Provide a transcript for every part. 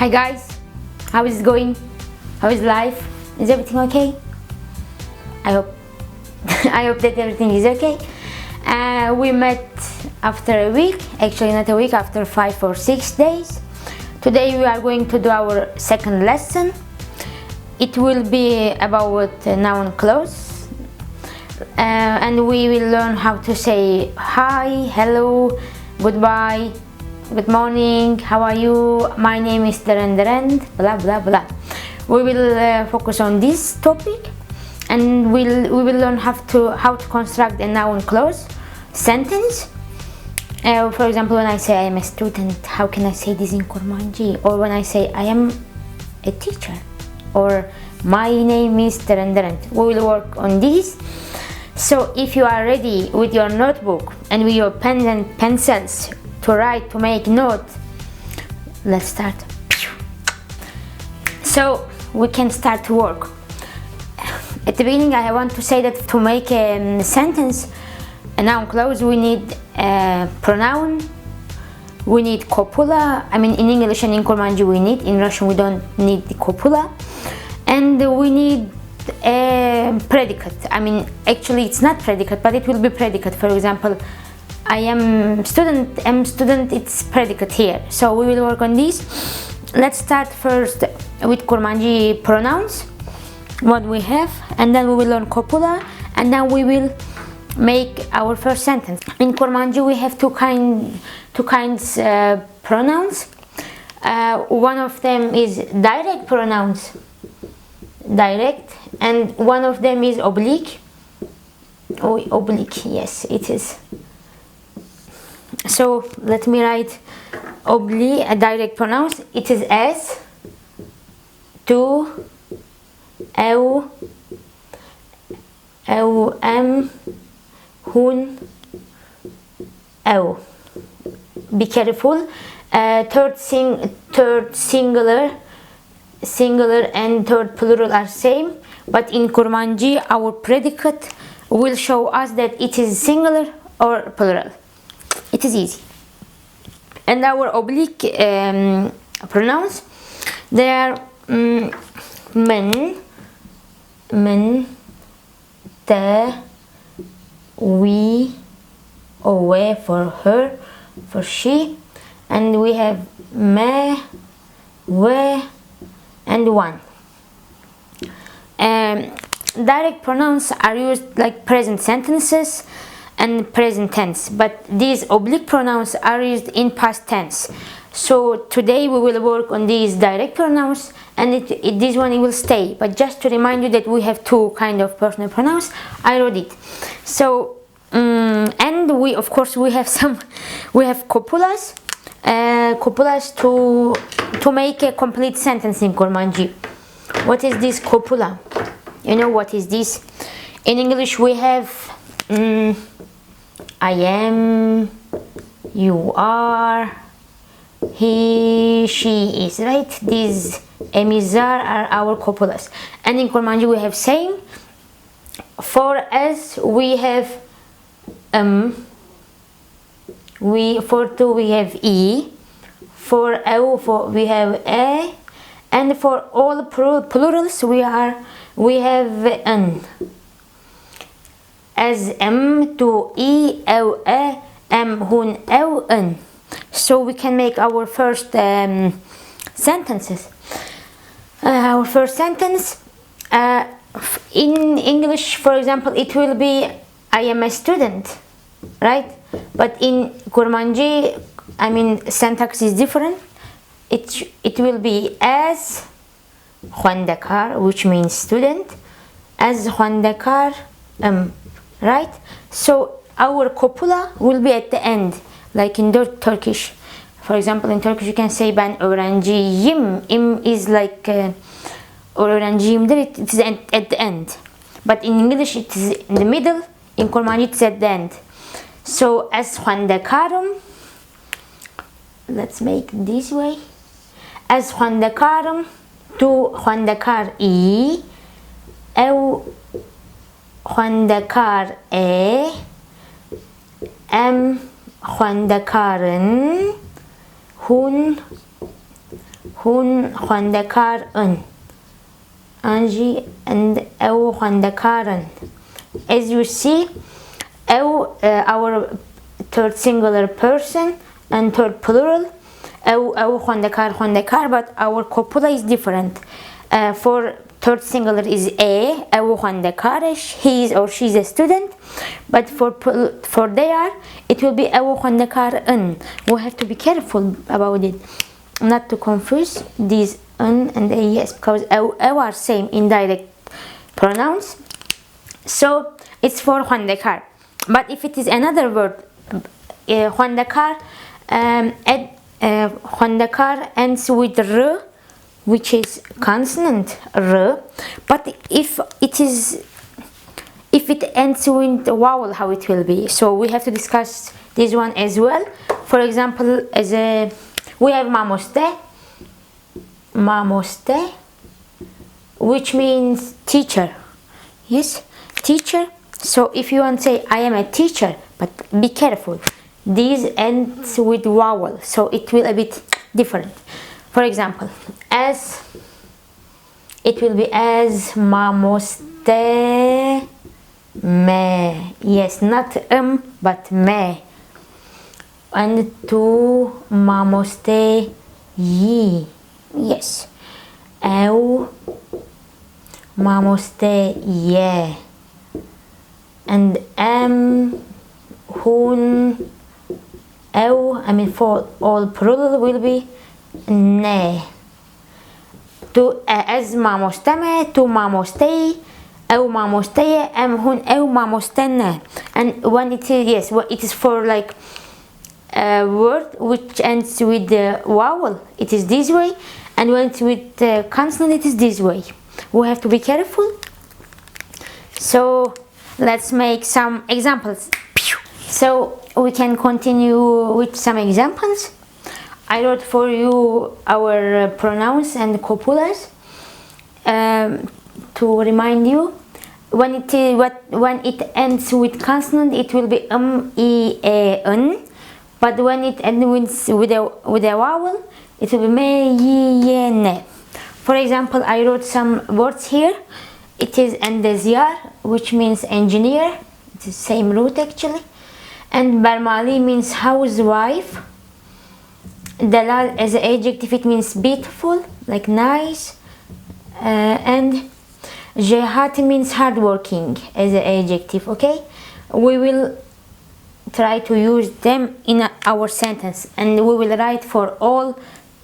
Hi guys, how is it going? How is life? Is everything okay? I hope I hope that everything is okay. We met after a week, actually not a week, after 5 or 6 days. Today we are going to do our second lesson. It will be about noun clause, and we will learn how to say hi, hello, goodbye, good morning, how are you, my name is Darand, blah blah blah. We will focus on this topic, and we will learn how to construct a noun clause sentence. For example, when I say I am a student, how can I say this in Kurmanji? Or when I say I am a teacher, or my name is Darand. We will work on this. So if you are ready with your notebook and with your pens and pencils to write, to make note, let's start. So we can start to work. At the beginning, I want to say that to make a sentence, a noun clause, we need a pronoun, we need copula. I mean, in English and in Kurmanji we need, in Russian we don't need the copula, and we need a predicate. I mean, actually it's not predicate, but it will be predicate. For example, I am student, it's predicate here. So we will work on this. Let's start first with Kurmanji pronouns, what we have, and then we will learn copula, and then we will make our first sentence. In Kurmanji we have two kinds pronouns. One of them is direct pronouns, direct, and one of them is oblique. Oh, oblique, yes, it is. So let me write oblique, a direct pronouns. It is as, tu, eu, em, hun, eu. Be careful. Third singular and third plural are same, but in Kurmanji our predicate will show us that it is singular or plural. It is easy. And our oblique pronouns, they are men, te, we, owe for her, for she, and we have me, we, and one. Direct pronouns are used like present sentences and present tense, but these oblique pronouns are used in past tense. So today we will work on these direct pronouns, and this one it will stay. But just to remind you that we have two kind of personal pronouns, I wrote it. So and we of course we have copulas, to make a complete sentence in Kurmanji. What is this copula? You know what is this? In English we have I am, you are, he, she is, right? These emizar are our copulas. And in Kurmanji we have same. For as we have for tu we have e, for eu we have a, and for all plurals we have an. As em, tu, e, eu, e, em, hun, eu, en. So we can make our first sentences. Our first sentence in English, for example, it will be I am a student, right? But in Kurmanji, I mean, syntax is different. It will be as Khwandekar, which means student, as Khwandekar, right? So our copula will be at the end, like in Turkish. For example, in Turkish you can say ben öğrenciyim. Im is like öğrenciyimdir, it is at the end. But in English it is in the middle, in Kurmanji it is at the end. So as Khwandekarım, let's make this way. As Khwandekarım, tu Khwandekar i, eu Khwandekar e, em Khwandekarın, hun هون خوندکارن. Angie and أو خوندکارن. As you see, أو our third singular person and third plural. أو خوندکار, but our copula is different. For third singular is a, أو خوندکارش, he is or she is a student. But for they are, it will be أو خوندکارن. We have to be careful about it, not to confuse these n and a, yes, because أو are same indirect pronouns. So it's for خوندکار. But if it is another word, خوندکار, خوندکار ends with r, which is consonant r. But if it ends with vowel, how it will be? So we have to discuss this one as well. For example, we have mamoste, which means teacher. Yes, teacher. So if you want to say I am a teacher, but be careful, these ends with vowel, so it will a bit different. For example, as, it will be as mamoste me. Yes, not but me. And to mamoste yi. Yes. Au mamoste ye. And hun, au, I mean for all plural will be ne. To as mamosteme, to mamostei, au mamosteye, hun, au mamostene. And when it is, yes, it is for like a word which ends with the vowel, it is this way, and when it's with the consonant, it is this way. We have to be careful. So let's make some examples. So we can continue with some examples. I wrote for you our pronouns and copulas to remind you. When it ends with consonant, it will be e, a, n. But when it ends with a vowel, it will be me, yi, ye, ne. For example, I wrote some words here. It is endezyar, which means engineer. It's the same root actually. And barmali means housewife. Dalal as an adjective, it means beautiful, like nice. And jehat means hardworking as an adjective. Okay, we will try to use them in our sentence, and we will write for all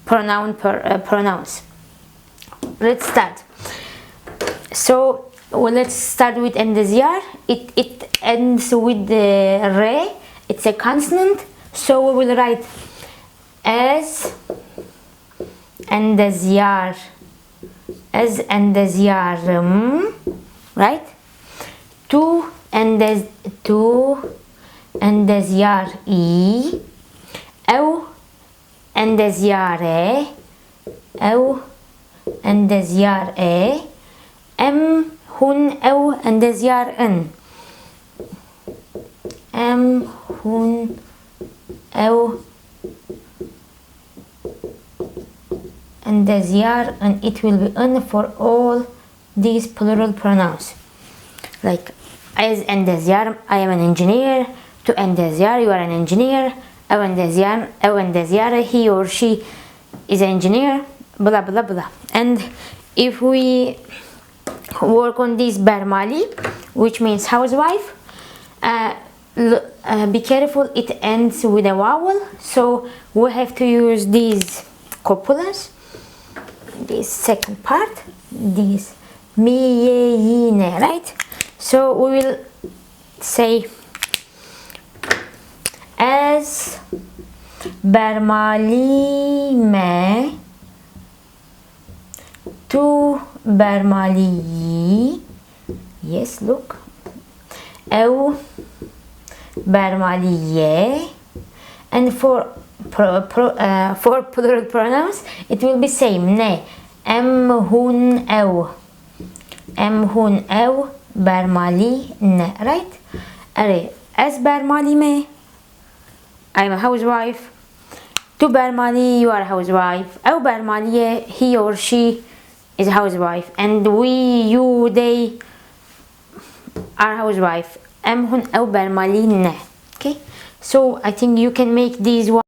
pronouns. Let's start. So let's start with endezyar. It ends with the re. It's a consonant, so we will write as endezyar, as endezyarim, right? To endezyar i, au endezyare, au endezyar e, hun, au endezyar n, hun, au endezyar, and it will be n for all these plural pronouns. Like as endezyar, I am an engineer. To endezyar, you are an engineer. Au endezyar, he or she is an engineer. Blah blah blah. And if we work on this barmali, which means housewife, be careful, it ends with a vowel, so we have to use these copulas, this second part, this mi, ye, yi, ne, right? So we will say as barmali me, to barmali yi, yes, look, au barmali ye, and for plural pronouns it will be same, ne, hun, au, barmali ne, right? As barmali me, I'm a housewife. تو برمالي you are a housewife أو برمالية he or she is a housewife and we you they are housewife أم هن أو برمالي نه. Okay, so I think you can make these one